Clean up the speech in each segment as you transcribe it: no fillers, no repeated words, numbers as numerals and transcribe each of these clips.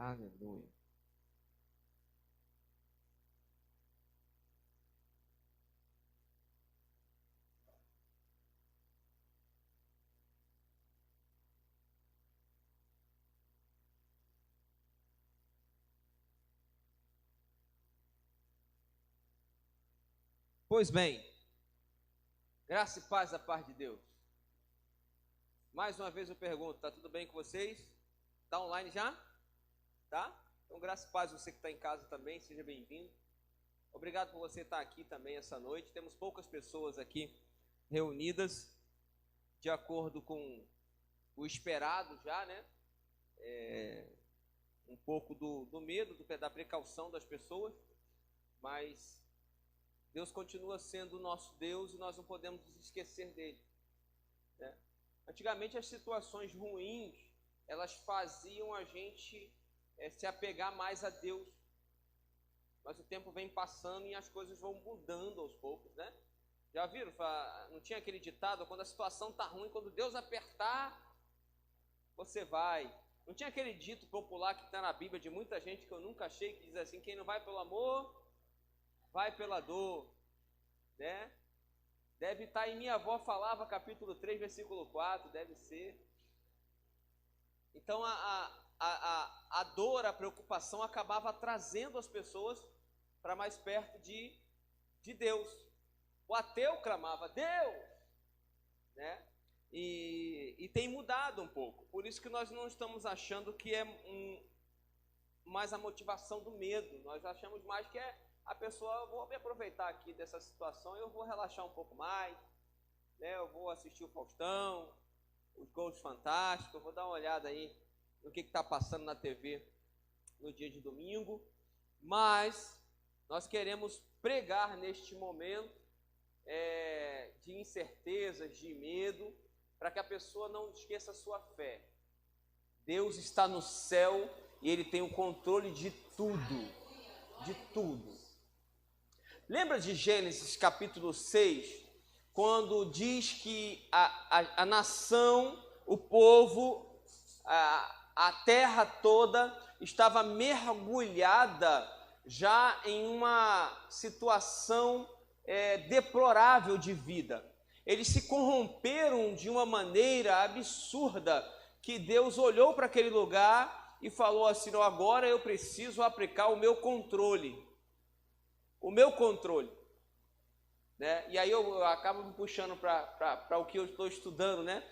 Aleluia. Pois bem, graça e paz da parte de Deus. Mais uma vez eu pergunto, está tudo bem com vocês? Está online já? Tá? Então graça e paz, você que está em casa também, seja bem-vindo. Obrigado por você estar aqui também essa noite. Temos poucas pessoas aqui reunidas, de acordo com o esperado já, né? Um pouco do medo, da precaução das pessoas, mas Deus continua sendo o nosso Deus e nós não podemos nos esquecer dele, né? Antigamente as situações ruins, elas faziam a gente se apegar mais a Deus, mas o tempo vem passando e as coisas vão mudando aos poucos, né? Já viram? Não tinha aquele ditado, quando a situação está ruim, quando Deus apertar, você vai. Não tinha aquele dito popular que está na Bíblia de muita gente que eu nunca achei, que diz assim, quem não vai pelo amor, vai pela dor, né? Deve estar em Minha Avó Falava, capítulo 3, versículo 4, deve ser. Então a dor, a preocupação acabava trazendo as pessoas para mais perto de Deus. O ateu clamava, Deus, né? E tem mudado um pouco. Por isso que nós não estamos achando que é mais a motivação do medo. Nós achamos mais que é a pessoa, eu vou me aproveitar aqui dessa situação, eu vou relaxar um pouco mais, né? Eu vou assistir o Faustão, os Gols Fantásticos, eu vou dar uma olhada aí no que está passando na TV no dia de domingo. Mas nós queremos pregar neste momento de incertezas, de medo, para que a pessoa não esqueça a sua fé. Deus está no céu e Ele tem o controle de tudo, de tudo. Lembra de Gênesis capítulo 6, quando diz que a nação, o povo, a terra toda estava mergulhada já em uma situação deplorável de vida. Eles se corromperam de uma maneira absurda, que Deus olhou para aquele lugar e falou assim, não, agora eu preciso aplicar o meu controle. O meu controle, né? E aí eu acabo me puxando para o que eu estou estudando, né?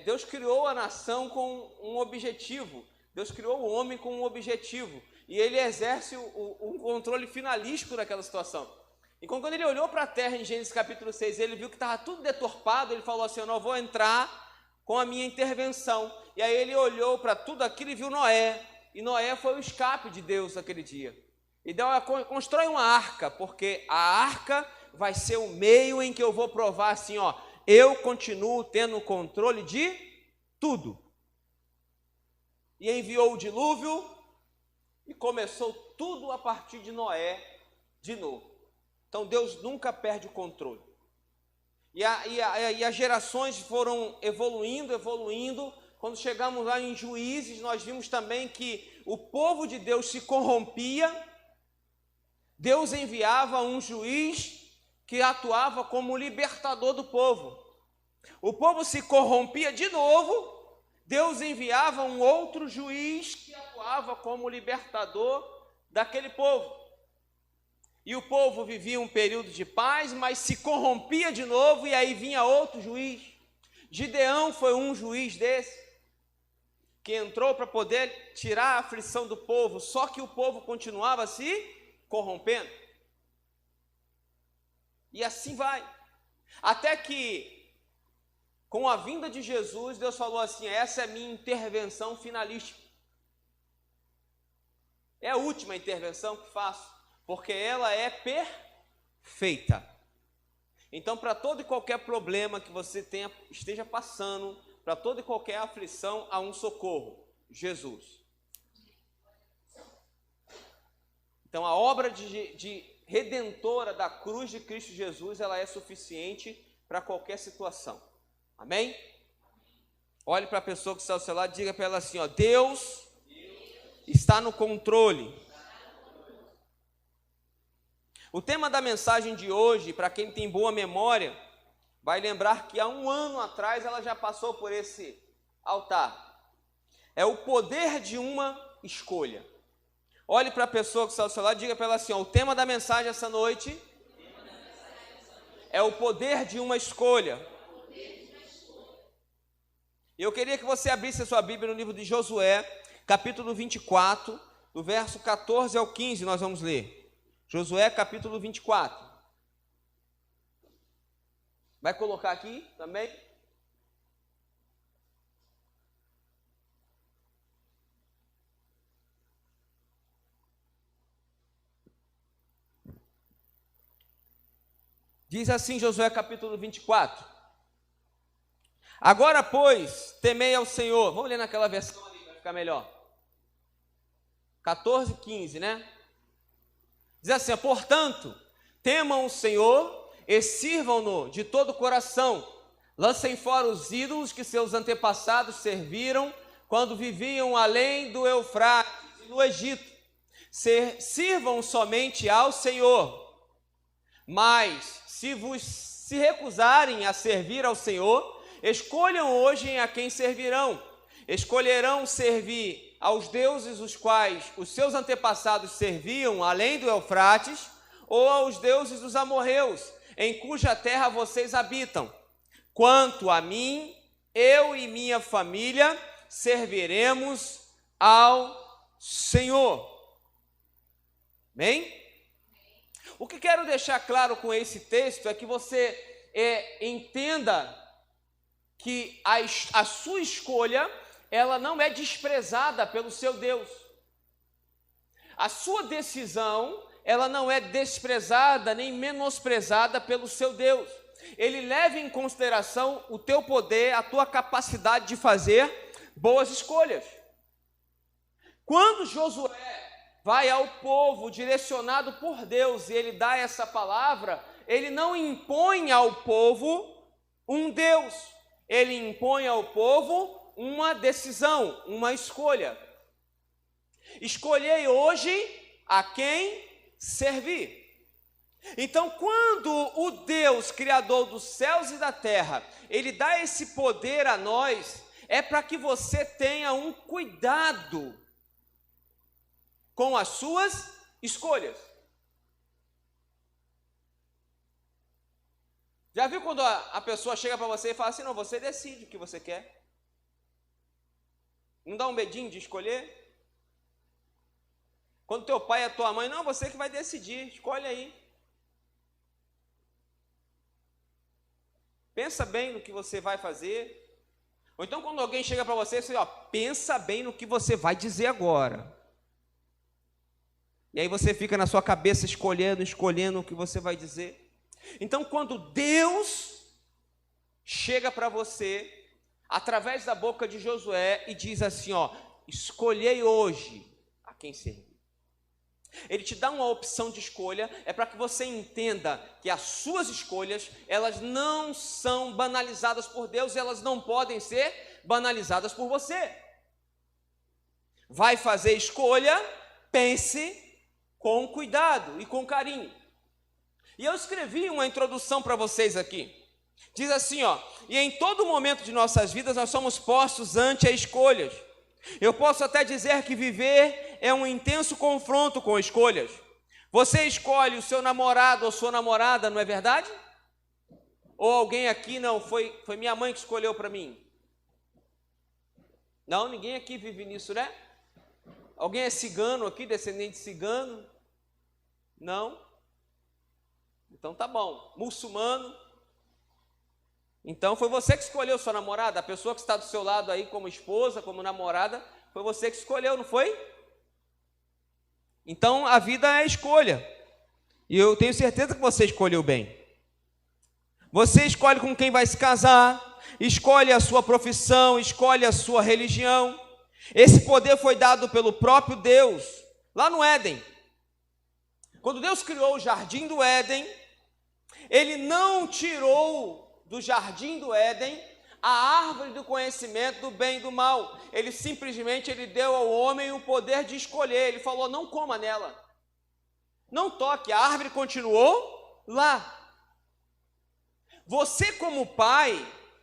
Deus criou a nação com um objetivo. Deus criou o homem com um objetivo. E ele exerce um controle finalístico naquela situação. E quando ele olhou para a terra em Gênesis capítulo 6, ele viu que estava tudo deturpado, ele falou assim, eu não vou entrar com a minha intervenção. E aí ele olhou para tudo aquilo e viu Noé. E Noé foi o escape de Deus naquele dia. Então, constrói uma arca, porque a arca vai ser o meio em que eu vou provar assim, ó, eu continuo tendo controle de tudo. E enviou o dilúvio e começou tudo a partir de Noé de novo. Então, Deus nunca perde o controle. E as gerações foram evoluindo. Quando chegamos lá em Juízes, nós vimos também que o povo de Deus se corrompia. Deus enviava um juiz que atuava como libertador do povo. O povo se corrompia de novo, Deus enviava um outro juiz que atuava como libertador daquele povo. E o povo vivia um período de paz, mas se corrompia de novo, e aí vinha outro juiz. Gideão foi um juiz desse, que entrou para poder tirar a aflição do povo, só que o povo continuava se corrompendo. E assim vai. Até que, com a vinda de Jesus, Deus falou assim, essa é a minha intervenção finalística. É a última intervenção que faço, porque ela é perfeita. Então, para todo e qualquer problema que você esteja passando, para toda e qualquer aflição, há um socorro, Jesus. Então, a obra de redentora da cruz de Cristo Jesus, ela é suficiente para qualquer situação. Amém? Olhe para a pessoa que está ao seu lado e diga para ela assim, ó, Deus está no controle. O tema da mensagem de hoje, para quem tem boa memória, vai lembrar que há 1 ano atrás ela já passou por esse altar. É o poder de uma escolha. Olhe para a pessoa que está ao seu lado e diga para ela assim, ó, o tema da mensagem essa noite é o poder de uma escolha. E eu queria que você abrisse a sua Bíblia no livro de Josué, capítulo 24, do verso 14 ao 15, nós vamos ler. Josué, capítulo 24. Vai colocar aqui também? Diz assim Josué capítulo 24. Agora, pois, temei ao Senhor. Vamos ler naquela versão ali, vai ficar melhor. 14, 15, né? Diz assim, portanto, temam o Senhor e sirvam-no de todo o coração. Lancem fora os ídolos que seus antepassados serviram quando viviam além do Eufrates e no Egito. Sirvam somente ao Senhor. Mas se recusarem a servir ao Senhor, escolham hoje a quem servirão. Escolherão servir aos deuses os quais os seus antepassados serviam além do Eufrates, ou aos deuses dos amorreus, em cuja terra vocês habitam. Quanto a mim, eu e minha família serviremos ao Senhor. Amém? O que quero deixar claro com esse texto é que você entenda que a sua escolha, ela não é desprezada pelo seu Deus. A sua decisão, ela não é desprezada nem menosprezada pelo seu Deus. Ele leva em consideração o teu poder, a tua capacidade de fazer boas escolhas. Quando Josué vai ao povo direcionado por Deus e ele dá essa palavra, ele não impõe ao povo um Deus, ele impõe ao povo uma decisão, uma escolha. Escolhei hoje a quem servir. Então, quando o Deus, Criador dos céus e da terra, ele dá esse poder a nós, é para que você tenha um cuidado com as suas escolhas. Já viu quando a pessoa chega para você e fala assim, não, você decide o que você quer? Não dá um medinho de escolher? Quando teu pai e a tua mãe, não, você que vai decidir, escolhe aí. Pensa bem no que você vai fazer. Ou então quando alguém chega para você e diz, ó, pensa bem no que você vai dizer agora. E aí você fica na sua cabeça escolhendo o que você vai dizer. Então, quando Deus chega para você, através da boca de Josué, e diz assim, ó, escolhei hoje a quem servir. Ele te dá uma opção de escolha, é para que você entenda que as suas escolhas, elas não são banalizadas por Deus, e elas não podem ser banalizadas por você. Vai fazer escolha, pense com cuidado e com carinho. E eu escrevi uma introdução para vocês aqui. Diz assim, ó, e em todo momento de nossas vidas nós somos postos ante as escolhas. Eu posso até dizer que viver é um intenso confronto com escolhas. Você escolhe o seu namorado ou sua namorada, não é verdade? Ou alguém aqui, não, foi minha mãe que escolheu para mim. Não, ninguém aqui vive nisso, né? Alguém é cigano aqui, descendente de cigano? Não? Então tá bom. Muçulmano? Então foi você que escolheu sua namorada, a pessoa que está do seu lado aí como esposa, como namorada, foi você que escolheu, não foi? Então a vida é escolha. E eu tenho certeza que você escolheu bem. Você escolhe com quem vai se casar, escolhe a sua profissão, escolhe a sua religião. Esse poder foi dado pelo próprio Deus, lá no Éden. Quando Deus criou o jardim do Éden, Ele não tirou do jardim do Éden a árvore do conhecimento do bem e do mal. Ele simplesmente deu ao homem o poder de escolher. Ele falou, não coma nela. Não toque. A árvore continuou lá. Você como pai,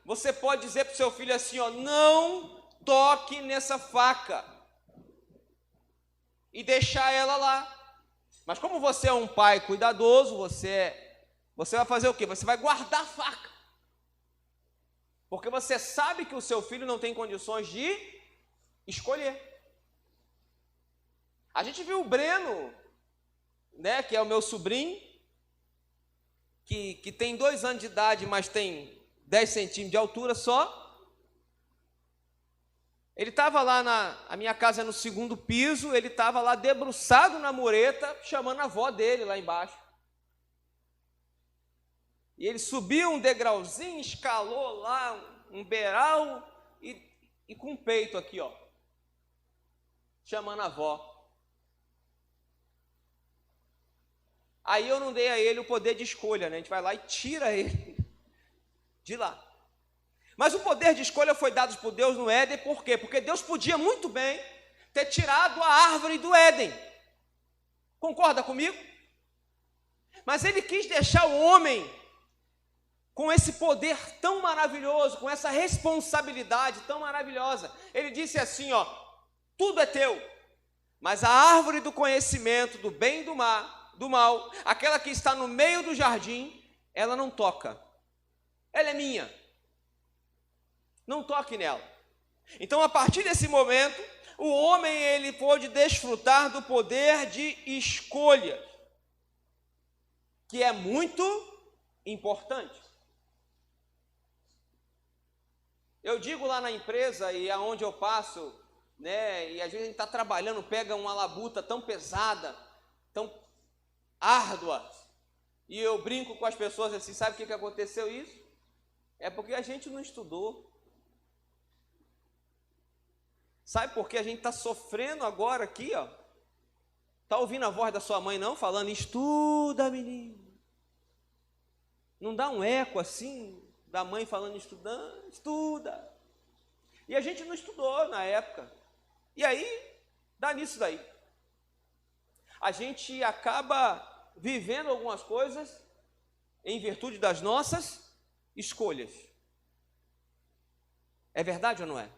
você pode dizer para o seu filho assim, ó, não toque nessa faca. E deixar ela lá. Mas como você é um pai cuidadoso, você vai fazer o quê? Você vai guardar a faca. Porque você sabe que o seu filho não tem condições de escolher. A gente viu o Breno, né, que é o meu sobrinho, que tem 2 anos de idade, mas tem 10 centímetros de altura só. Ele estava lá a minha casa no 2º piso, ele estava lá debruçado na mureta, chamando a avó dele lá embaixo. E ele subiu um degrauzinho, escalou lá um beiral e com o peito aqui, ó, chamando a avó. Aí eu não dei a ele o poder de escolha, né? A gente vai lá e tira ele de lá. Mas o poder de escolha foi dado por Deus no Éden, por quê? Porque Deus podia muito bem ter tirado a árvore do Éden. Concorda comigo? Mas ele quis deixar o homem com esse poder tão maravilhoso, com essa responsabilidade tão maravilhosa. Ele disse assim, ó, tudo é teu, mas a árvore do conhecimento do bem e do mal, aquela que está no meio do jardim, ela não toca. Ela é minha. Não toque nela. Então, a partir desse momento, o homem ele pôde desfrutar do poder de escolha, que é muito importante. Eu digo lá na empresa e aonde eu passo, né, e às vezes a gente está trabalhando, pega uma labuta tão pesada, tão árdua, e eu brinco com as pessoas assim, sabe o que aconteceu isso? É porque a gente não estudou. Sabe por que a gente está sofrendo agora aqui, ó? Está ouvindo a voz da sua mãe não? Falando, estuda, menino. Não dá um eco assim, da mãe falando, estudando, estuda. E a gente não estudou na época. E aí, dá nisso daí. A gente acaba vivendo algumas coisas em virtude das nossas escolhas. É verdade ou não é?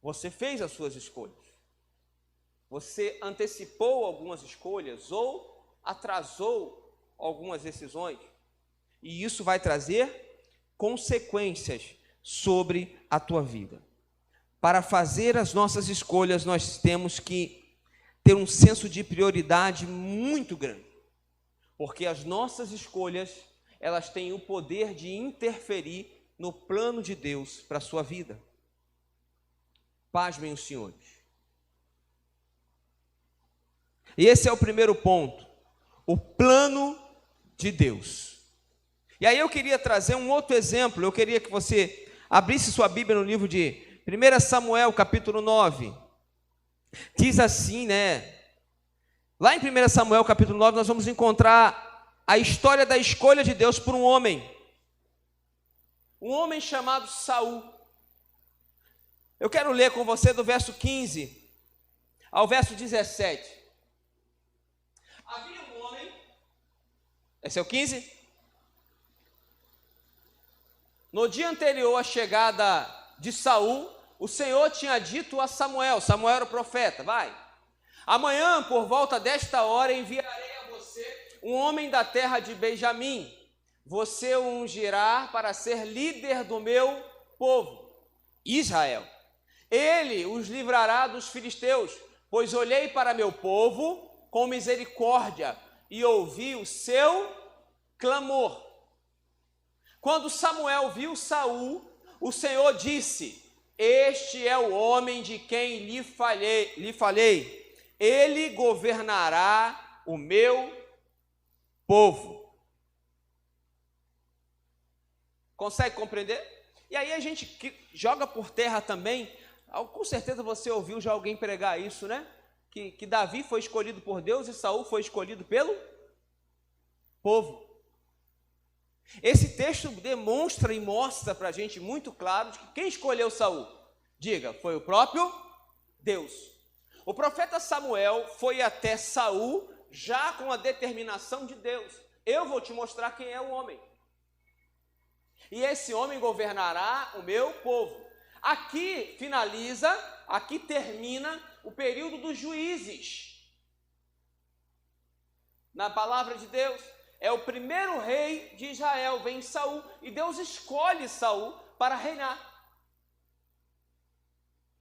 Você fez as suas escolhas. Você antecipou algumas escolhas ou atrasou algumas decisões. E isso vai trazer consequências sobre a tua vida. Para fazer as nossas escolhas, nós temos que ter um senso de prioridade muito grande. Porque as nossas escolhas, elas têm o poder de interferir no plano de Deus para a sua vida. Pasmem os senhores. E esse é o primeiro ponto, o plano de Deus. E aí eu queria trazer um outro exemplo, eu queria que você abrisse sua Bíblia no livro de 1 Samuel, capítulo 9. Diz assim, né? Lá em 1 Samuel, capítulo 9, nós vamos encontrar a história da escolha de Deus por um homem chamado Saul. Eu quero ler com você do verso 15 ao verso 17. Havia um homem, esse é o 15? No dia anterior à chegada de Saul, o Senhor tinha dito a Samuel, Samuel era o profeta, vai, amanhã por volta desta hora enviarei a você um homem da terra de Benjamim, você o ungirá para ser líder do meu povo, Israel. Ele os livrará dos filisteus, pois olhei para meu povo com misericórdia e ouvi o seu clamor. Quando Samuel viu Saul, o Senhor disse, este é o homem de quem lhe falei, ele governará o meu povo. Consegue compreender? E aí a gente joga por terra também, com certeza você ouviu já alguém pregar isso, né? Que Davi foi escolhido por Deus e Saul foi escolhido pelo povo. Esse texto demonstra e mostra para a gente muito claro de que quem escolheu Saul, diga, foi o próprio Deus. O profeta Samuel foi até Saul já com a determinação de Deus. Eu vou te mostrar quem é o homem. E esse homem governará o meu povo. Aqui finaliza, aqui termina o período dos juízes. Na palavra de Deus, é o primeiro rei de Israel, vem Saul, e Deus escolhe Saul para reinar.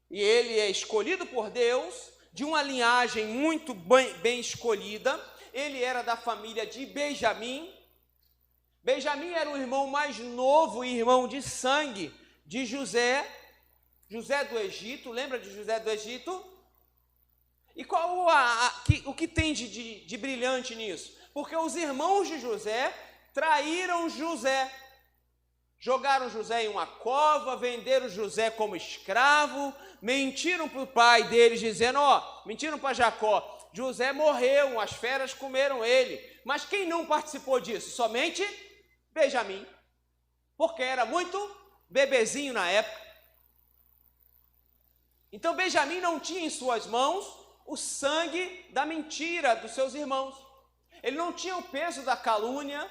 E ele é escolhido por Deus, de uma linhagem muito bem escolhida. Ele era da família de Benjamim. Benjamim era o irmão mais novo e irmão de sangue de José, José do Egito. Lembra de José do Egito? E qual o que tem de brilhante nisso? Porque os irmãos de José traíram José, jogaram José em uma cova, venderam José como escravo, mentiram para o pai deles, dizendo, mentiram para Jacó, José morreu, as feras comeram ele. Mas quem não participou disso? Somente Benjamim, porque era muito bebezinho na época. Então Benjamim não tinha em suas mãos o sangue da mentira dos seus irmãos. Ele não tinha o peso da calúnia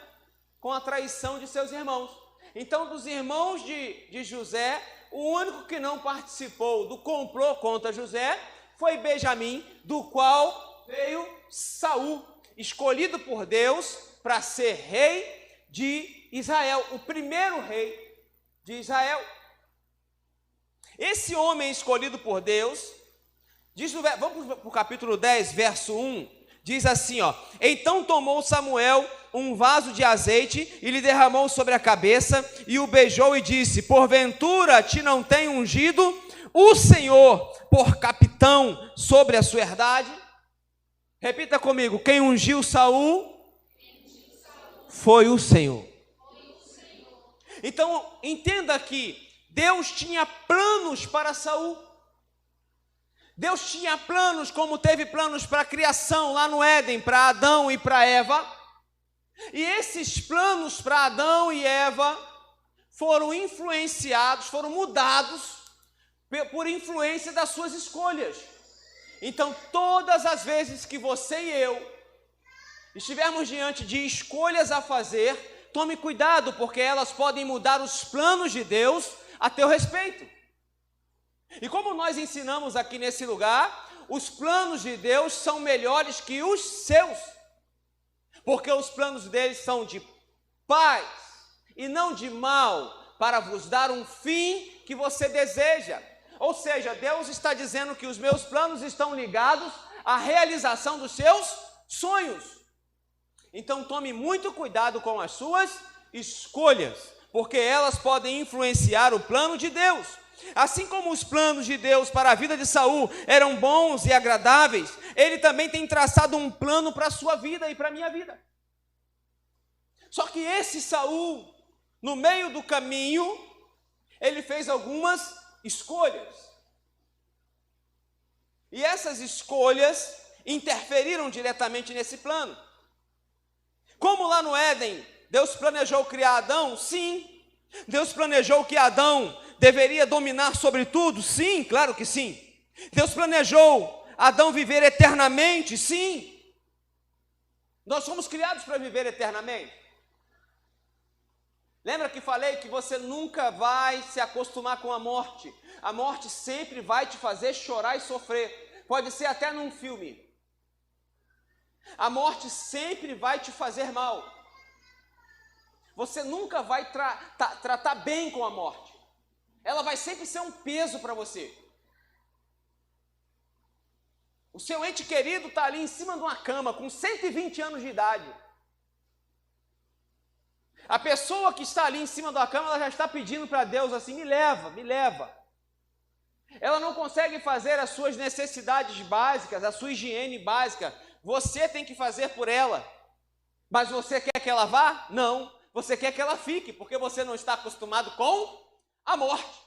com a traição de seus irmãos. Então, dos irmãos de José, o único que não participou do complô contra José foi Benjamim, do qual veio Saul, escolhido por Deus para ser rei de Israel, o primeiro rei de Israel. Esse homem escolhido por Deus, vamos para o capítulo 10, verso 1, diz assim, então tomou Samuel um vaso de azeite e lhe derramou sobre a cabeça e o beijou e disse, porventura te não tem ungido o Senhor por capitão sobre a sua herdade? Repita comigo, quem ungiu Saul foi o Senhor. Então entenda que Deus tinha planos para Saul. Deus tinha planos, como teve planos para a criação lá no Éden, para Adão e para Eva. E esses planos para Adão e Eva foram influenciados, foram mudados por influência das suas escolhas. Então, todas as vezes que você e eu estivermos diante de escolhas a fazer, tome cuidado, porque elas podem mudar os planos de Deus a teu respeito. E como nós ensinamos aqui nesse lugar, os planos de Deus são melhores que os seus, porque os planos deles são de paz e não de mal, para vos dar um fim que você deseja. Ou seja, Deus está dizendo que os meus planos estão ligados à realização dos seus sonhos. Então tome muito cuidado com as suas escolhas, porque elas podem influenciar o plano de Deus. Assim como os planos de Deus para a vida de Saul eram bons e agradáveis, ele também tem traçado um plano para a sua vida e para a minha vida. Só que esse Saul, no meio do caminho, ele fez algumas escolhas. E essas escolhas interferiram diretamente nesse plano. Como lá no Éden, Deus planejou criar Adão? Sim. Deus planejou que Adão deveria dominar sobre tudo? Sim, claro que sim. Deus planejou Adão viver eternamente? Sim. Nós somos criados para viver eternamente. Lembra que falei que você nunca vai se acostumar com a morte? A morte sempre vai te fazer chorar e sofrer. Pode ser até num filme. A morte sempre vai te fazer mal. Você nunca vai tratar bem com a morte. Ela vai sempre ser um peso para você. O seu ente querido está ali em cima de uma cama, com 120 anos de idade. A pessoa que está ali em cima da cama, ela já está pedindo para Deus assim, me leva, me leva. Ela não consegue fazer as suas necessidades básicas, a sua higiene básica. Você tem que fazer por ela. Mas você quer que ela vá? Não. Você quer que ela fique, porque você não está acostumado com a morte.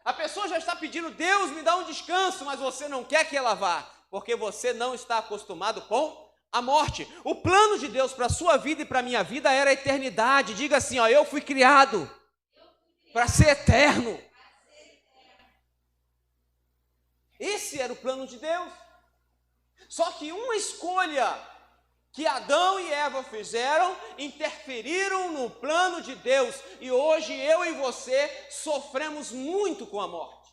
A pessoa já está pedindo, Deus me dá um descanso, mas você não quer que ela vá, porque você não está acostumado com a morte. O plano de Deus para a sua vida e para a minha vida era a eternidade. Diga assim, ó, eu fui criado para ser eterno. Esse era o plano de Deus. Só que uma escolha que Adão e Eva fizeram, interferiram no plano de Deus. E hoje eu e você sofremos muito com a morte.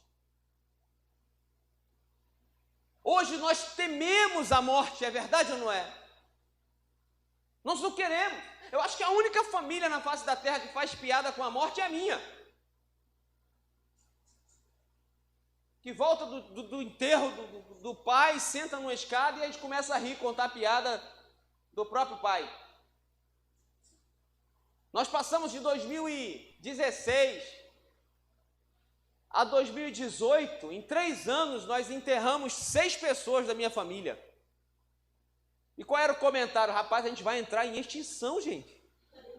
Hoje nós tememos a morte, é verdade ou não é? Nós não queremos. Eu acho que a única família na face da terra que faz piada com a morte é a minha. Que volta do enterro do pai, senta numa escada e a gente começa a rir, contar piada do próprio pai. Nós passamos de 2016 a 2018, em 3 anos nós enterramos 6 pessoas da minha família. E qual era o comentário? Rapaz, a gente vai entrar em extinção, gente.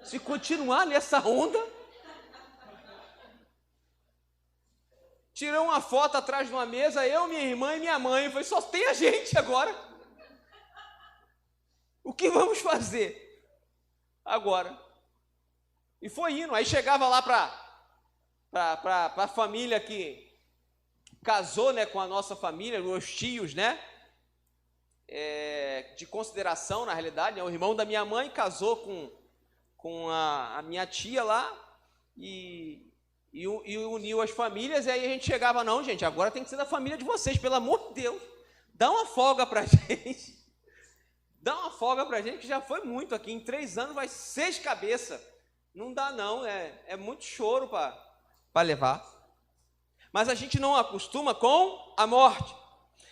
Se continuar nessa onda. Tirei uma foto atrás de uma mesa, eu, minha irmã e minha mãe. Eu falei, só tem a gente agora. O que vamos fazer agora? E foi indo. Aí chegava lá para a família que casou, né, com a nossa família, os tios, né, de consideração, na realidade, né, o irmão da minha mãe casou com a minha tia lá e uniu as famílias, e aí a gente chegava, não, gente, agora tem que ser da família de vocês, pelo amor de Deus, dá uma folga pra gente, dá uma folga pra gente, que já foi muito aqui, em 3 anos vai 6 cabeças, não dá não, é muito choro para levar. Mas a gente não acostuma com a morte.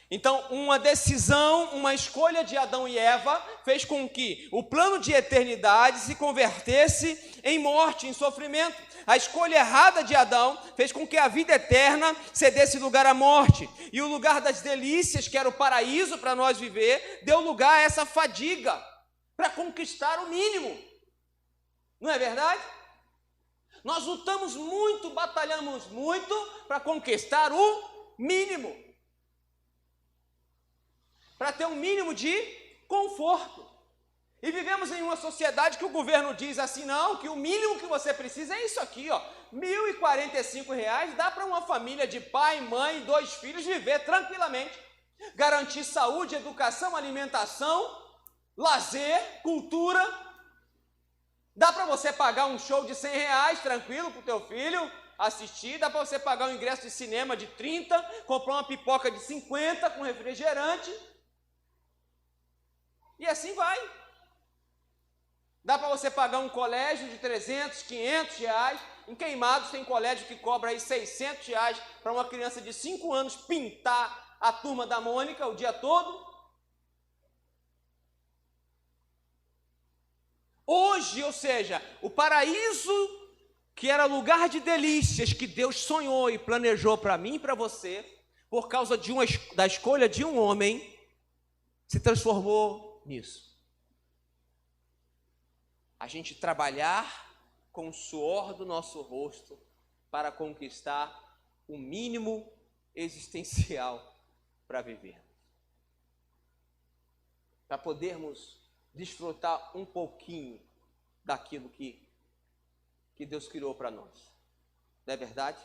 Então, uma decisão, uma escolha de Adão e Eva fez com que o plano de eternidade se convertesse em morte, em sofrimento. A escolha errada de Adão fez com que a vida eterna cedesse lugar à morte. E o lugar das delícias, que era o paraíso para nós viver, deu lugar a essa fadiga para conquistar o mínimo. Não é verdade? Nós lutamos muito, batalhamos muito para conquistar o mínimo. Para ter um mínimo de conforto. E vivemos em uma sociedade que o governo diz assim, não, que o mínimo que você precisa é isso aqui, ó, R$ 1.045 dá para uma família de pai, mãe e 2 filhos viver tranquilamente. Garantir saúde, educação, alimentação, lazer, cultura. Dá para você pagar um show de R$ 100 tranquilo para o teu filho assistir, dá para você pagar um ingresso de cinema de 30, comprar uma pipoca de 50 com refrigerante, e assim vai. Dá para você pagar um colégio de 300, 500 reais, em Queimados tem colégio que cobra aí R$ 600 para uma criança de 5 anos pintar a Turma da Mônica o dia todo. Hoje, ou seja, o paraíso que era lugar de delícias que Deus sonhou e planejou para mim e para você, por causa da escolha de um homem, se transformou nisso. A gente trabalhar com o suor do nosso rosto para conquistar o mínimo existencial para viver. Para podermos desfrutar um pouquinho daquilo que Deus criou para nós. Não é verdade?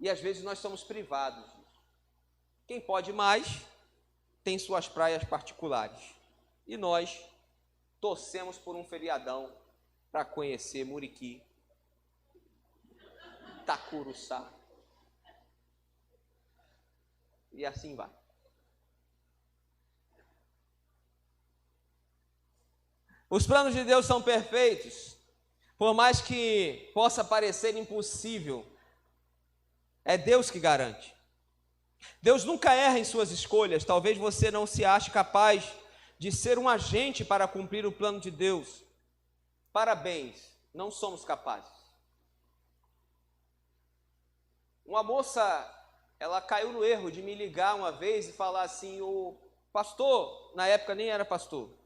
E às vezes nós somos privados disso. Quem pode mais tem suas praias particulares. E nós torcemos por um feriadão para conhecer Muriqui, Tacuruçá. E assim vai. Os planos de Deus são perfeitos, por mais que possa parecer impossível, é Deus que garante. Deus nunca erra em suas escolhas. Talvez você não se ache capaz de ser um agente para cumprir o plano de Deus. Parabéns, não somos capazes. Uma moça, ela caiu no erro de me ligar uma vez e falar assim, o pastor, na época nem era pastor,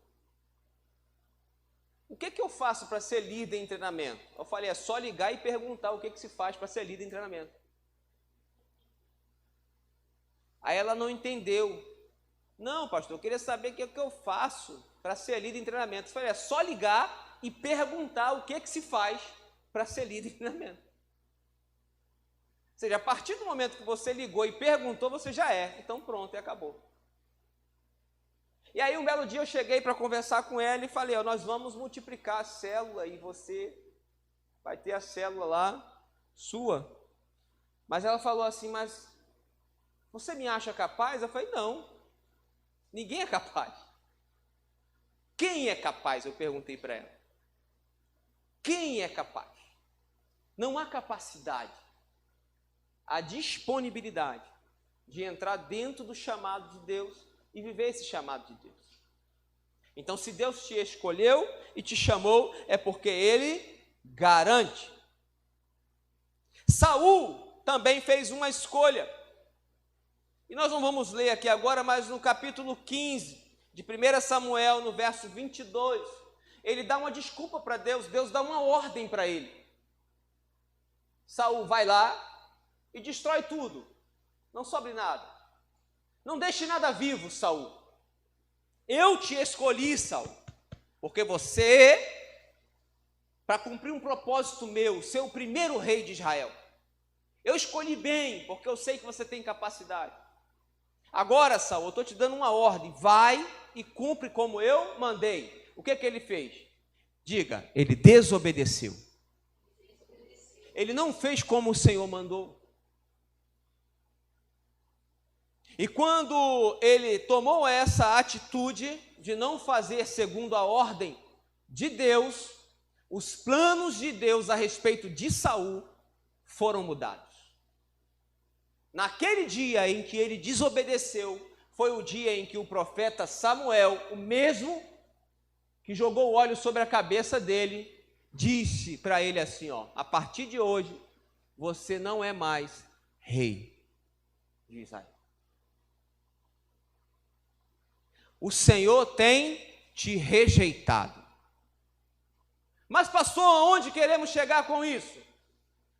o que eu faço para ser líder em treinamento? Eu falei, é só ligar e perguntar o que se faz para ser líder em treinamento. Aí ela não entendeu Não, pastor, eu queria saber o que é que eu faço para ser líder em treinamento. Eu falei, é só ligar e perguntar o que é que se faz para ser líder em treinamento. Ou seja, a partir do momento que você ligou e perguntou, você já é. Então pronto, e acabou. E aí um belo dia eu cheguei para conversar com ela e falei, nós vamos multiplicar a célula e você vai ter a célula lá sua. Mas ela falou assim, mas você me acha capaz? Eu falei, não, ninguém é capaz. Quem é capaz? Eu perguntei para ela. Quem é capaz? Não há capacidade, há disponibilidade de entrar dentro do chamado de Deus e viver esse chamado de Deus. Então, se Deus te escolheu e te chamou, é porque Ele garante. Saul também fez uma escolha. E nós não vamos ler aqui agora, mas no capítulo 15 de 1 Samuel, no verso 22, ele dá uma desculpa para Deus, Deus dá uma ordem para ele. Saul vai lá e destrói tudo, não sobre nada. Não deixe nada vivo, Saul. Eu te escolhi, Saul, porque você, para cumprir um propósito meu, ser o primeiro rei de Israel. Eu escolhi bem, porque eu sei que você tem capacidade. Agora, Saul, eu estou te dando uma ordem, vai e cumpre como eu mandei. O que ele fez? Diga, ele desobedeceu. Ele não fez como o Senhor mandou. E quando ele tomou essa atitude de não fazer segundo a ordem de Deus, os planos de Deus a respeito de Saul foram mudados. Naquele dia em que ele desobedeceu, foi o dia em que o profeta Samuel, o mesmo que jogou óleo sobre a cabeça dele, disse para ele assim, a partir de hoje, você não é mais rei de Israel. O Senhor tem te rejeitado. Mas pastor, aonde queremos chegar com isso?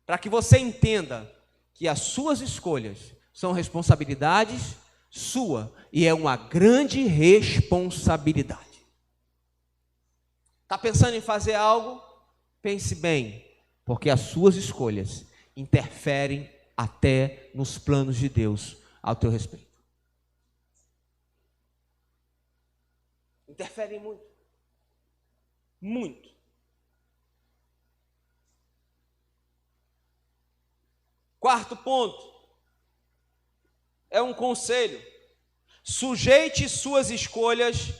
Para que você entenda que as suas escolhas são responsabilidades sua e é uma grande responsabilidade. Está pensando em fazer algo? Pense bem, porque as suas escolhas interferem até nos planos de Deus ao teu respeito. Interferem muito. Muito. Quarto ponto, é um conselho. Sujeite suas escolhas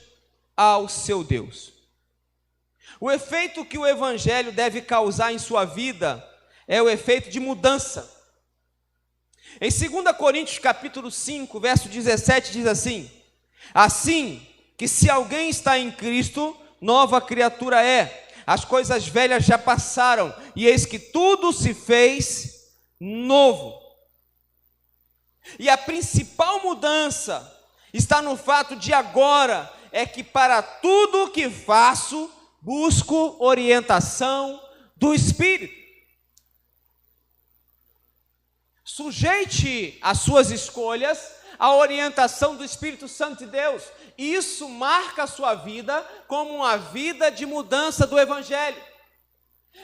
ao seu Deus. O efeito que o Evangelho deve causar em sua vida é o efeito de mudança. Em 2 Coríntios capítulo 5, verso 17, diz assim, assim que se alguém está em Cristo, nova criatura é. As coisas velhas já passaram, e eis que tudo se fez novo. E a principal mudança está no fato de agora, é que para tudo o que faço, busco orientação do Espírito. Sujeite as suas escolhas à orientação do Espírito Santo de Deus. E isso marca a sua vida como uma vida de mudança do Evangelho.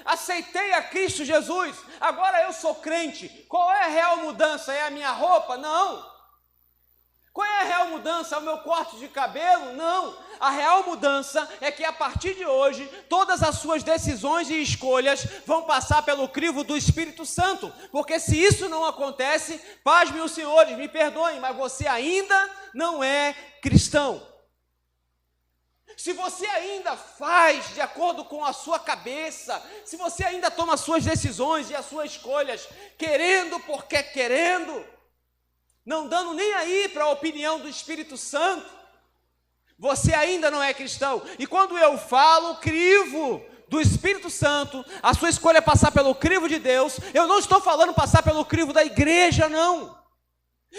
Aceitei a Cristo Jesus, agora eu sou crente. Qual é a real mudança? É a minha roupa? Não. Qual é a real mudança? É o meu corte de cabelo? Não. A real mudança é que a partir de hoje, todas as suas decisões e escolhas vão passar pelo crivo do Espírito Santo. Porque se isso não acontece, pasmem os senhores, me perdoem, mas você ainda não é cristão. Se você ainda faz de acordo com a sua cabeça, se você ainda toma as suas decisões e as suas escolhas, querendo porque querendo, não dando nem aí para a opinião do Espírito Santo, você ainda não é cristão. E quando eu falo crivo do Espírito Santo, a sua escolha é passar pelo crivo de Deus, eu não estou falando passar pelo crivo da igreja, não.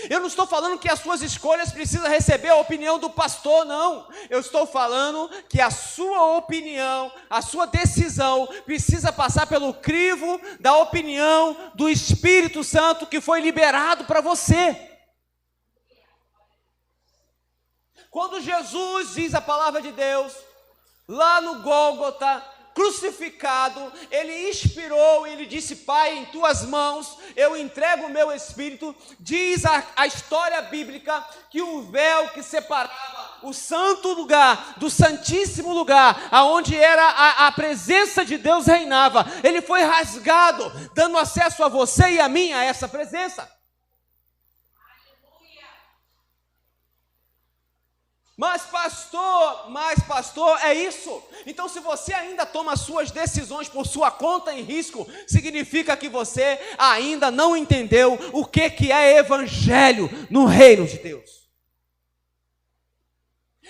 Eu não estou falando que as suas escolhas precisam receber a opinião do pastor, não. Eu estou falando que a sua opinião, a sua decisão precisa passar pelo crivo da opinião do Espírito Santo que foi liberado para você. Quando Jesus, diz a palavra de Deus, lá no Gólgota, crucificado, ele expirou e ele disse: Pai, em tuas mãos eu entrego o meu espírito. Diz a história bíblica que o véu que separava o santo lugar do santíssimo lugar, aonde era a presença de Deus reinava, ele foi rasgado, dando acesso a você e a mim a essa presença. Mas pastor, é isso. Então, se você ainda toma suas decisões por sua conta em risco, significa que você ainda não entendeu o que é evangelho no reino de Deus.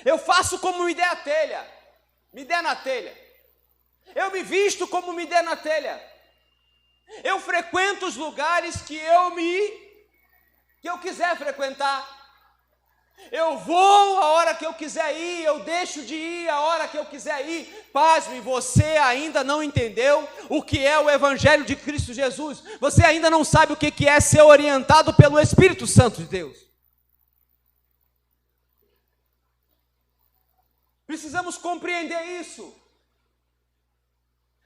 Eu faço como me der a telha, me der na telha. Eu me visto como me der na telha. Eu frequento os lugares que eu quiser frequentar. Eu vou a hora que eu quiser ir, eu deixo de ir a hora que eu quiser ir. Pasme, você ainda não entendeu o que é o Evangelho de Cristo Jesus. Você ainda não sabe o que é ser orientado pelo Espírito Santo de Deus. Precisamos compreender isso.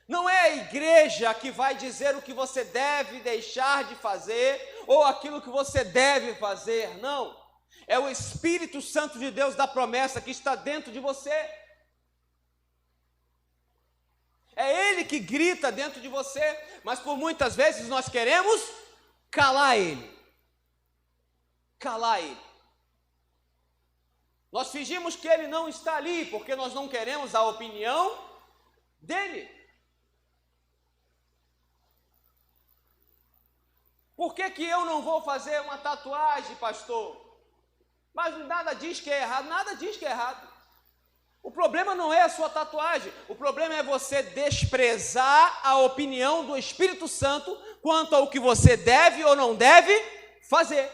Não é a igreja que vai dizer o que você deve deixar de fazer ou aquilo que você deve fazer, não. É o Espírito Santo de Deus da promessa que está dentro de você. É Ele que grita dentro de você, mas por muitas vezes nós queremos calar Ele. Calar Ele. Nós fingimos que Ele não está ali, porque nós não queremos a opinião dEle. Por que eu não vou fazer uma tatuagem, pastor? Mas nada diz que é errado, nada diz que é errado. O problema não é a sua tatuagem, o problema é você desprezar a opinião do Espírito Santo quanto ao que você deve ou não deve fazer.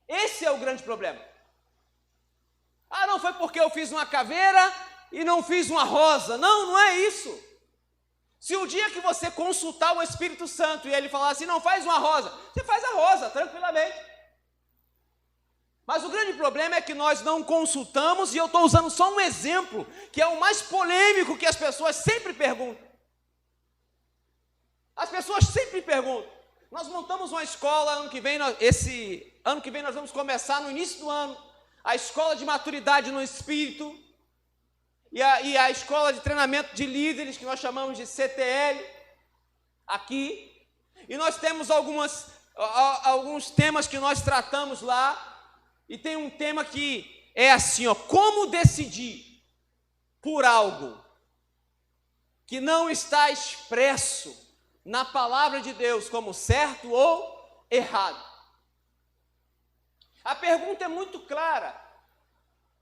Esse é o grande problema. Ah, não foi porque eu fiz uma caveira e não fiz uma rosa. Não, não é isso. Se o dia que você consultar o Espírito Santo e ele falar assim, não faz uma rosa, você faz a rosa, tranquilamente. Mas o grande problema é que nós não consultamos, e eu estou usando só um exemplo, que é o mais polêmico que as pessoas sempre perguntam. As pessoas sempre perguntam. Nós montamos uma escola, esse ano que vem nós vamos começar no início do ano, a escola de maturidade no Espírito, e a escola de treinamento de líderes, que nós chamamos de CTL, aqui. E nós temos alguns temas que nós tratamos lá. E tem um tema que é assim, como decidir por algo que não está expresso na palavra de Deus como certo ou errado. A pergunta é muito clara.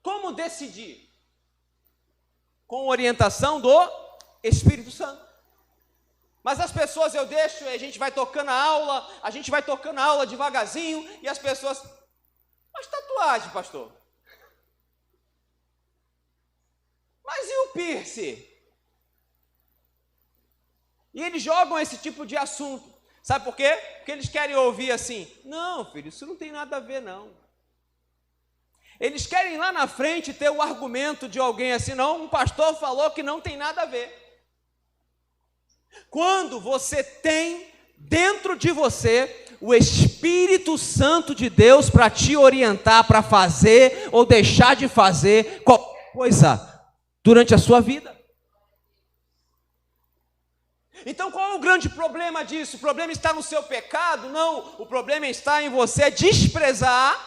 Como decidir? Com orientação do Espírito Santo. Mas as pessoas a gente vai tocando a aula devagarzinho, e as pessoas... Mas tatuagem, pastor? Mas e o piercing? E eles jogam esse tipo de assunto. Sabe por quê? Porque eles querem ouvir assim, não, filho, isso não tem nada a ver, não. Eles querem lá na frente ter o argumento de alguém assim, não, um pastor falou que não tem nada a ver. Quando você tem dentro de você o Espírito Santo de Deus para te orientar para fazer ou deixar de fazer qualquer coisa durante a sua vida. Então qual é o grande problema disso? O problema está no seu pecado? Não, o problema está em você desprezar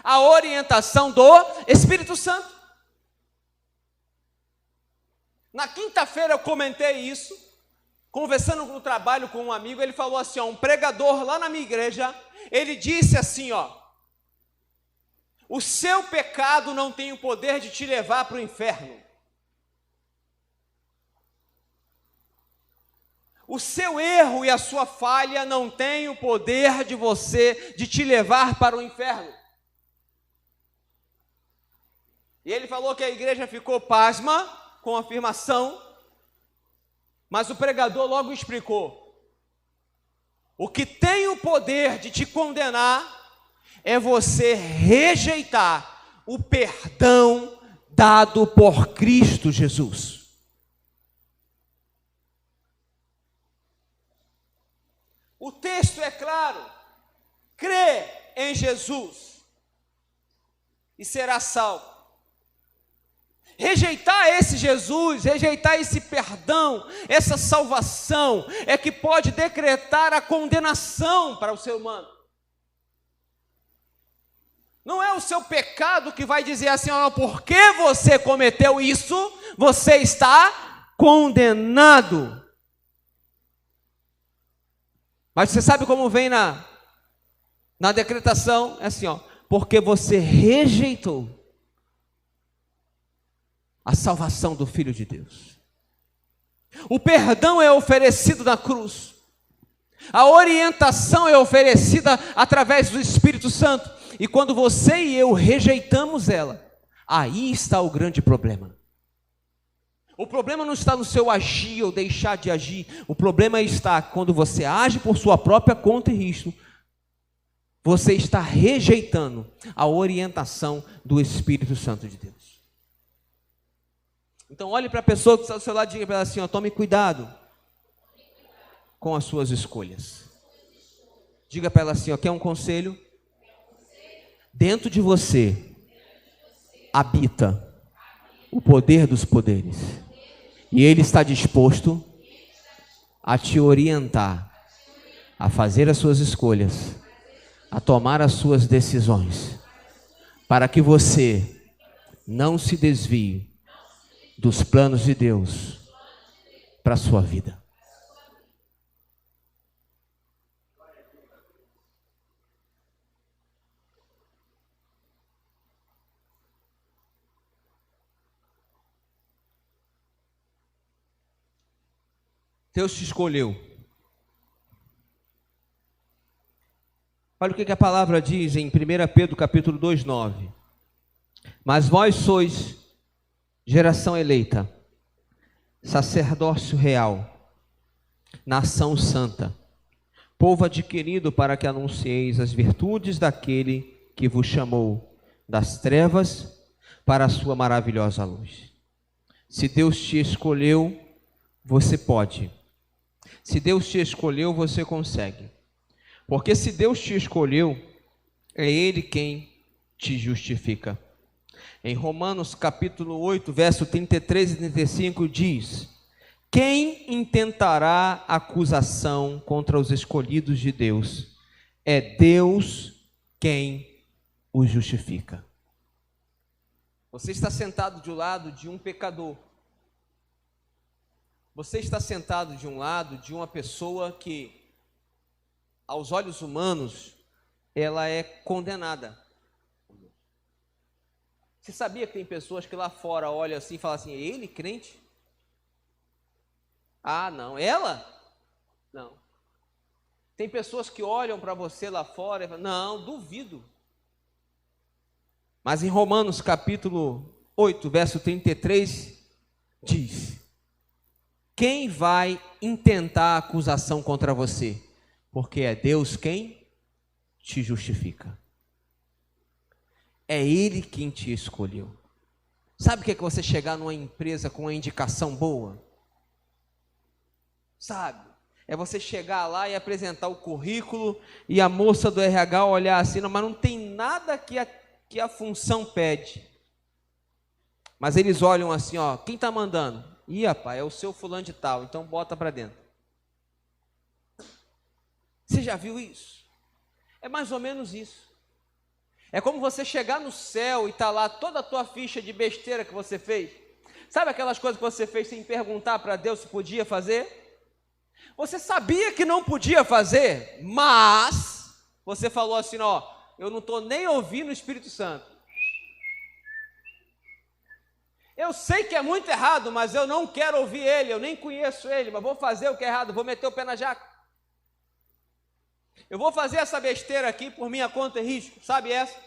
a orientação do Espírito Santo. Na quinta-feira eu comentei isso, conversando no trabalho com um amigo. Ele falou assim, um pregador lá na minha igreja, ele disse assim, o seu pecado não tem o poder de te levar para o inferno. O seu erro e a sua falha não tem o poder de te levar para o inferno. E ele falou que a igreja ficou pasma com a afirmação, mas o pregador logo explicou. O que tem o poder de te condenar é você rejeitar o perdão dado por Cristo Jesus. O texto é claro: crê em Jesus e será salvo. Rejeitar esse Jesus, rejeitar esse perdão, essa salvação, é que pode decretar a condenação para o ser humano. Não é o seu pecado que vai dizer assim, ó, porque você cometeu isso, você está condenado. Mas você sabe como vem na decretação? É assim, ó, porque você rejeitou a salvação do Filho de Deus. O perdão é oferecido na cruz. A orientação é oferecida através do Espírito Santo. E quando você e eu rejeitamos ela, aí está o grande problema. O problema não está no seu agir ou deixar de agir. O problema está quando você age por sua própria conta e risco. Você está rejeitando a orientação do Espírito Santo de Deus. Então olhe para a pessoa que está do seu lado e diga para ela assim, ó, tome cuidado com as suas escolhas. Diga para ela assim, ó, quer um conselho? Dentro de você habita o poder dos poderes. E Ele está disposto a te orientar, a fazer as suas escolhas, a tomar as suas decisões, para que você não se desvie dos planos de Deus para a sua vida. Deus te escolheu. Olha o que a palavra diz em 1 Pedro capítulo 2:9. Mas vós sois geração eleita, sacerdócio real, nação santa, povo adquirido para que anuncieis as virtudes daquele que vos chamou das trevas para a sua maravilhosa luz. Se Deus te escolheu, você pode. Se Deus te escolheu, você consegue. Porque se Deus te escolheu, é Ele quem te justifica. Em Romanos capítulo 8, verso 33 e 35 diz: quem intentará acusação contra os escolhidos de Deus? É Deus quem os justifica. Você está sentado de um lado de um pecador. Você está sentado de um lado de uma pessoa que, aos olhos humanos, ela é condenada. Você sabia que tem pessoas que lá fora olham assim e falam assim, ele crente? Ah, não. Ela? Não. Tem pessoas que olham para você lá fora e falam, não, duvido. Mas em Romanos capítulo 8, verso 33, diz: quem vai intentar acusação contra você? Porque é Deus quem te justifica. É Ele quem te escolheu. Sabe o que é você chegar numa empresa com uma indicação boa? Sabe? É você chegar lá e apresentar o currículo e a moça do RH olhar assim, não, mas não tem nada que a função pede. Mas eles olham assim, ó, quem está mandando? Ih, rapaz, é o seu fulano de tal, então bota para dentro. Você já viu isso? É mais ou menos isso. É como você chegar no céu e tá lá toda a tua ficha de besteira que você fez. Sabe aquelas coisas que você fez sem perguntar para Deus se podia fazer? Você sabia que não podia fazer, mas você falou assim, ó, eu não estou nem ouvindo o Espírito Santo. Eu sei que é muito errado, mas eu não quero ouvir ele, eu nem conheço ele, mas vou fazer o que é errado, vou meter o pé na jaca. Eu vou fazer essa besteira aqui por minha conta e risco, sabe essa?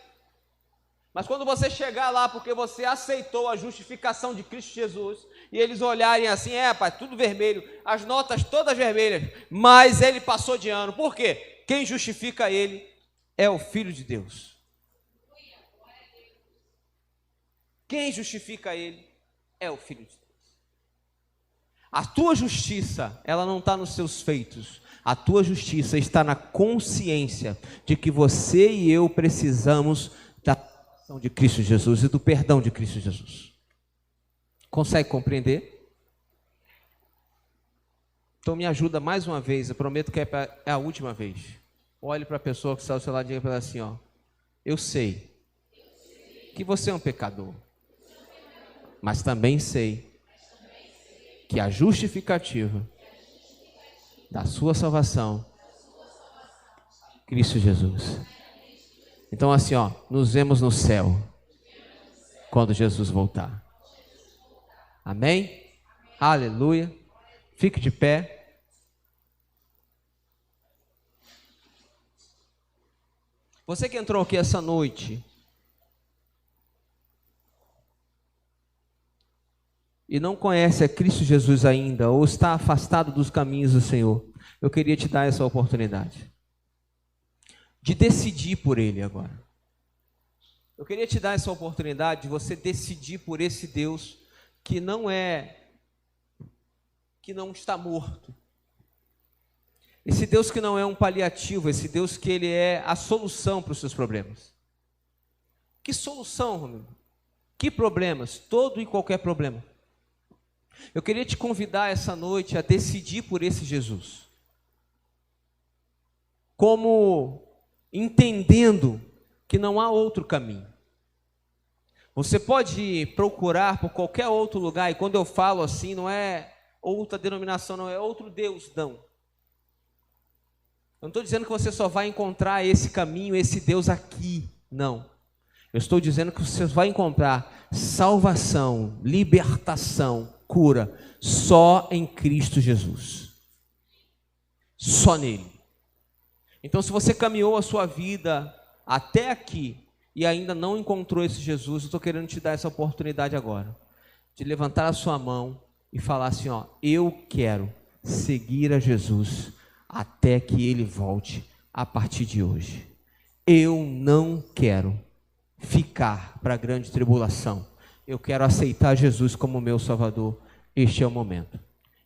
Mas quando você chegar lá porque você aceitou a justificação de Cristo Jesus, e eles olharem assim, pai, tudo vermelho, as notas todas vermelhas, mas ele passou de ano. Por quê? Quem justifica ele é o Filho de Deus. Quem justifica ele é o Filho de Deus. A tua justiça, ela não está nos seus feitos. A tua justiça está na consciência de que você e eu precisamos da salvação de Cristo Jesus e do perdão de Cristo Jesus. Consegue compreender? Então me ajuda mais uma vez, eu prometo que é a última vez. Olhe para a pessoa que está ao seu lado e diga para ela assim, ó, eu sei que você é um pecador, mas também sei que a justificativa da sua salvação, Cristo Jesus. Então assim, ó, nos vemos no céu, quando Jesus voltar. Amém? Aleluia. Fique de pé. Você que entrou aqui essa noite e não conhece a Cristo Jesus ainda, ou está afastado dos caminhos do Senhor, eu queria te dar essa oportunidade de decidir por Ele agora. Eu queria te dar essa oportunidade de você decidir por esse Deus que não está morto. Esse Deus que não é um paliativo, esse Deus que Ele é a solução para os seus problemas. Que solução, Romildo? Que problemas? Todo e qualquer problema. Eu queria te convidar essa noite a decidir por esse Jesus. Como entendendo que não há outro caminho. Você pode procurar por qualquer outro lugar, e quando eu falo assim, não é outra denominação, não é outro Deus, não. Eu não estou dizendo que você só vai encontrar esse caminho, esse Deus aqui, não. Eu estou dizendo que você vai encontrar salvação, libertação, cura, só em Cristo Jesus. Só nele. Então, se você caminhou a sua vida até aqui e ainda não encontrou esse Jesus, eu estou querendo te dar essa oportunidade agora, de levantar a sua mão e falar assim, ó, eu quero seguir a Jesus até que Ele volte a partir de hoje. Eu não quero ficar para a grande tribulação. Eu quero aceitar Jesus como meu Salvador. Este é o momento.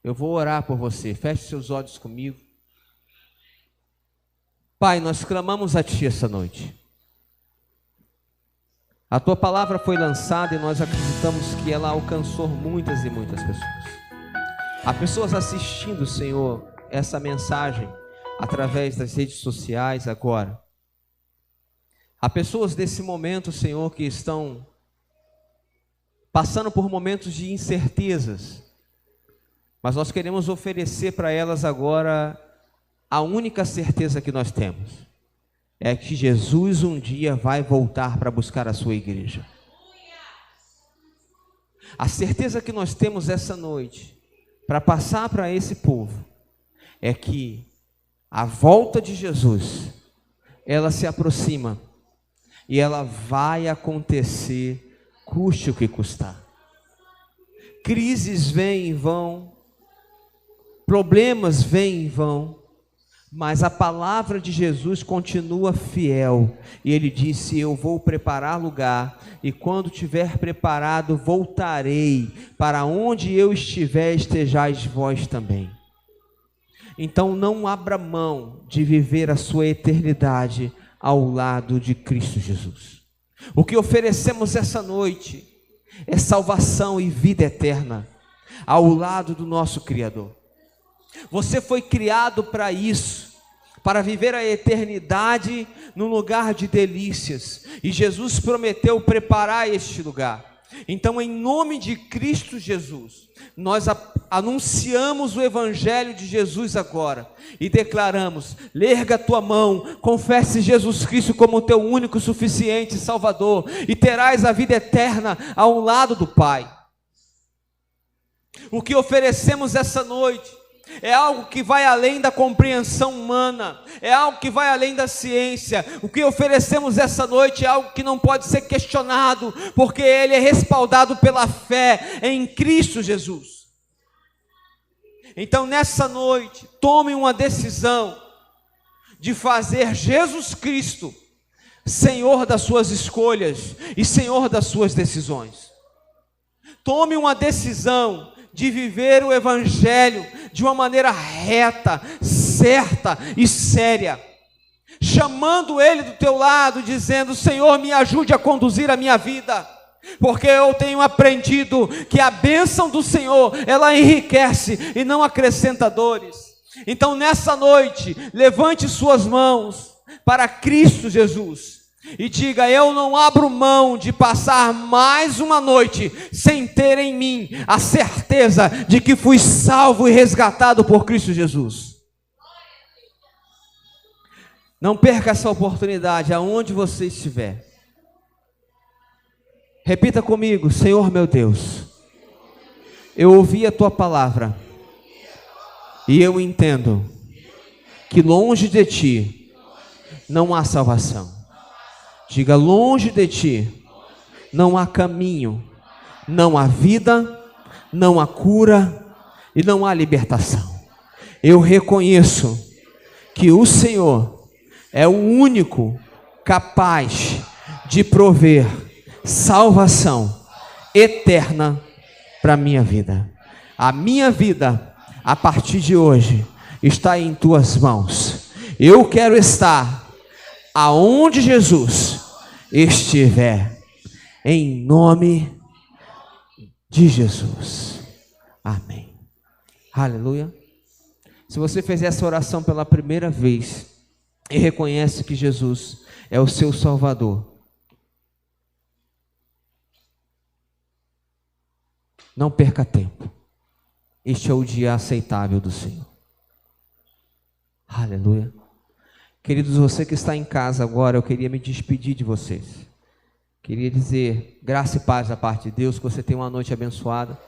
Eu vou orar por você. Feche seus olhos comigo. Pai, nós clamamos a Ti essa noite. A Tua palavra foi lançada e nós acreditamos que ela alcançou muitas e muitas pessoas. Há pessoas assistindo, Senhor, essa mensagem através das redes sociais agora. Há pessoas nesse momento, Senhor, que estão passando por momentos de incertezas, mas nós queremos oferecer para elas agora a única certeza que nós temos, é que Jesus um dia vai voltar para buscar a sua igreja. A certeza que nós temos essa noite, para passar para esse povo, é que a volta de Jesus, ela se aproxima, e ela vai acontecer, custe o que custar. Crises vêm e vão, problemas vêm e vão, mas a palavra de Jesus continua fiel, e Ele disse, eu vou preparar lugar, e quando tiver preparado, voltarei, para onde eu estiver, estejais vós também. Então não abra mão de viver a sua eternidade ao lado de Cristo Jesus. O que oferecemos essa noite é salvação e vida eterna ao lado do nosso Criador. Você foi criado para isso, para viver a eternidade num lugar de delícias, e Jesus prometeu preparar este lugar. Então, em nome de Cristo Jesus, nós anunciamos o Evangelho de Jesus agora e declaramos, erga a tua mão, confesse Jesus Cristo como teu único, suficiente Salvador, e terás a vida eterna ao lado do Pai. O que oferecemos essa noite é algo que vai além da compreensão humana, é algo que vai além da ciência. O que oferecemos essa noite é algo que não pode ser questionado, porque ele é respaldado pela fé em Cristo Jesus. Então nessa noite, tome uma decisão de fazer Jesus Cristo Senhor das suas escolhas e Senhor das suas decisões. Tome uma decisão de viver o Evangelho de uma maneira reta, certa e séria, chamando Ele do teu lado, dizendo: Senhor, me ajude a conduzir a minha vida, porque eu tenho aprendido que a bênção do Senhor, ela enriquece e não acrescenta dores. Então nessa noite, levante suas mãos para Cristo Jesus e diga: eu não abro mão de passar mais uma noite sem ter em mim a certeza de que fui salvo e resgatado por Cristo Jesus. Não perca essa oportunidade aonde você estiver. Repita comigo: Senhor meu Deus, eu ouvi a tua palavra e eu entendo que longe de ti não há salvação. Diga: longe de ti não há caminho, não há vida, não há cura e não há libertação. Eu reconheço que o Senhor é o único capaz de prover salvação eterna para a minha vida. A minha vida, a partir de hoje, está em tuas mãos. Eu quero estar aonde Jesus estiver, em nome de Jesus. Amém. Aleluia. Se você fez essa oração pela primeira vez e reconhece que Jesus é o seu Salvador, não perca tempo. Este é o dia aceitável do Senhor. Aleluia. Queridos, você que está em casa agora, eu queria me despedir de vocês. Queria dizer graça e paz da parte de Deus, que você tenha uma noite abençoada.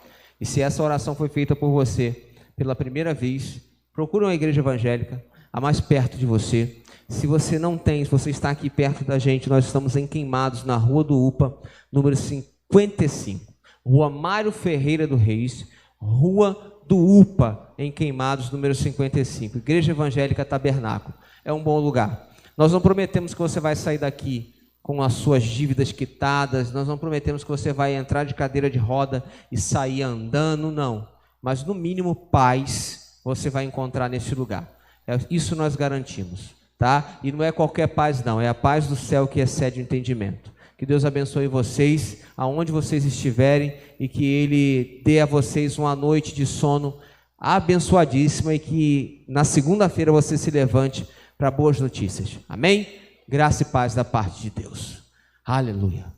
E se essa oração foi feita por você pela primeira vez, procure uma igreja evangélica, a mais perto de você. Se você não tem, se você está aqui perto da gente, nós estamos em Queimados, na Rua do UPA, número 55. Rua Mário Ferreira do Reis, Rua do UPA, em Queimados, número 55. Igreja Evangélica Tabernáculo. É um bom lugar. Nós não prometemos que você vai sair daqui com as suas dívidas quitadas, nós não prometemos que você vai entrar de cadeira de roda e sair andando, não. Mas no mínimo paz você vai encontrar nesse lugar. Isso nós garantimos, tá? E não é qualquer paz não, é a paz do céu que excede o entendimento. Que Deus abençoe vocês, aonde vocês estiverem, e que Ele dê a vocês uma noite de sono abençoadíssima e que na segunda-feira você se levante para boas notícias. Amém? Graça e paz da parte de Deus. Aleluia.